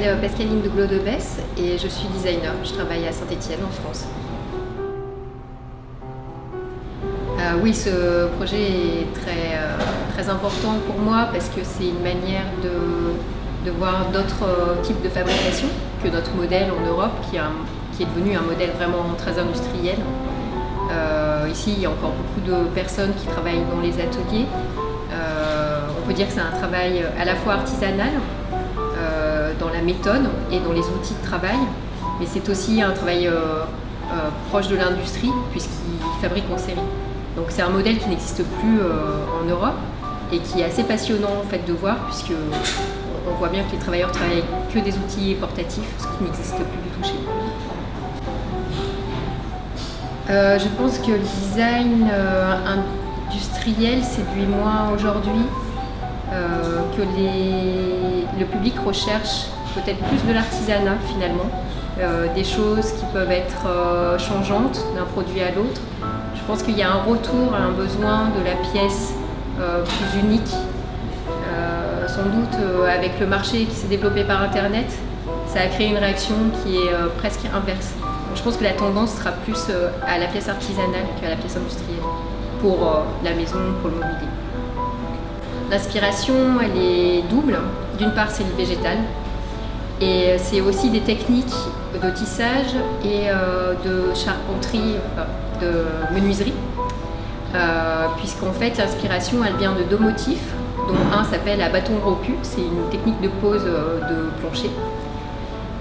m'appelle Pascaline de Glodebès et je suis designer. Je travaille à Saint-Étienne en France. Oui, ce projet est très important pour moi parce que c'est une manière de voir d'autres types de fabrication que notre modèle en Europe qui est devenu un modèle vraiment très industriel. Ici, il y a encore beaucoup de personnes qui travaillent dans les ateliers. On peut dire que c'est un travail à la fois artisanal, dans la méthode et dans les outils de travail, mais c'est aussi un travail proche de l'industrie puisqu'ils fabriquent en série. Donc c'est un modèle qui n'existe plus en Europe et qui est assez passionnant en fait de voir puisque on voit bien que les travailleurs travaillent que des outils portatifs, ce qui n'existe plus du tout chez nous. Je pense que le design industriel séduit moins aujourd'hui, que le public recherche peut-être plus de l'artisanat finalement, des choses qui peuvent être changeantes d'un produit à l'autre. Je pense qu'il y a un retour à un besoin de la pièce plus unique. Sans doute avec le marché qui s'est développé par Internet, ça a créé une réaction qui est presque inverse. Donc, je pense que la tendance sera plus à la pièce artisanale qu'à la pièce industrielle, pour la maison, pour le mobilier. L'inspiration, elle est double. D'une part, c'est le végétal, et c'est aussi des techniques de tissage et de charpenterie, de menuiserie, puisqu'en fait l'inspiration elle vient de deux motifs, dont un s'appelle à bâton rompu, c'est une technique de pose de plancher.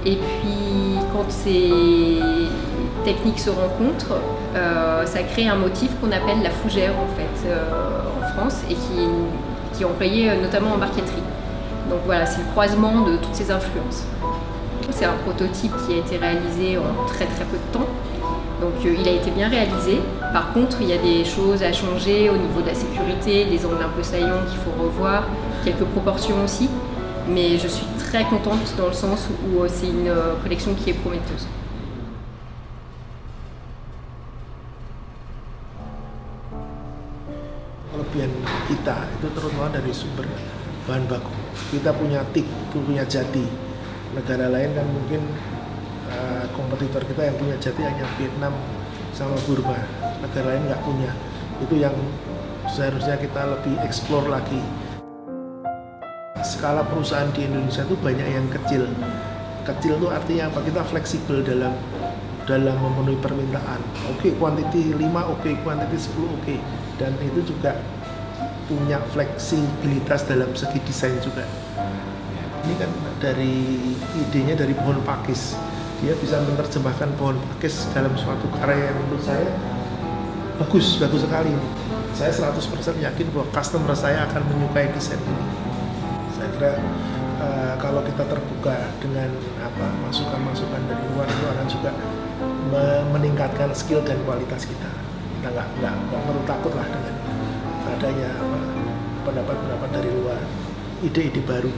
Et puis quand ces techniques se rencontrent, ça crée un motif qu'on appelle la fougère en fait en France et qui est employé notamment en marqueterie. Donc voilà, c'est le croisement de toutes ces influences. C'est un prototype qui a été réalisé en très peu de temps. Donc il a été bien réalisé. Par contre, il y a des choses à changer au niveau de la sécurité, des angles un peu saillants qu'il faut revoir, quelques proportions aussi. Mais je suis très contente dans le sens où c'est une collection qui est prometteuse. Kelebihan kita itu terutama dari sumber bahan baku. Kita punya TIK, punya jati. Negara lain kan mungkin kompetitor kita yang punya jati hanya Vietnam sama Burma. Negara lain nggak punya. Itu yang seharusnya kita lebih eksplor lagi. Skala perusahaan di Indonesia itu banyak yang kecil. Kecil itu artinya apa? Kita fleksibel dalam memenuhi permintaan. Oke, kuantiti 5 oke, kuantiti 10 oke. Dan itu juga punya fleksibilitas dalam segi desain juga. Ini kan dari idenya dari pohon pakis. Dia bisa menerjemahkan pohon pakis dalam suatu karya yang menurut saya bagus sekali. Saya 100% yakin bahwa customer saya akan menyukai desain ini. Saya kira kalau kita terbuka dengan masukan-masukan dari luar itu akan juga meningkatkan skill dan kualitas kita. Kita nggak perlu takut lah dengan adanya pendapat-pendapat dari luar, ide-ide baru.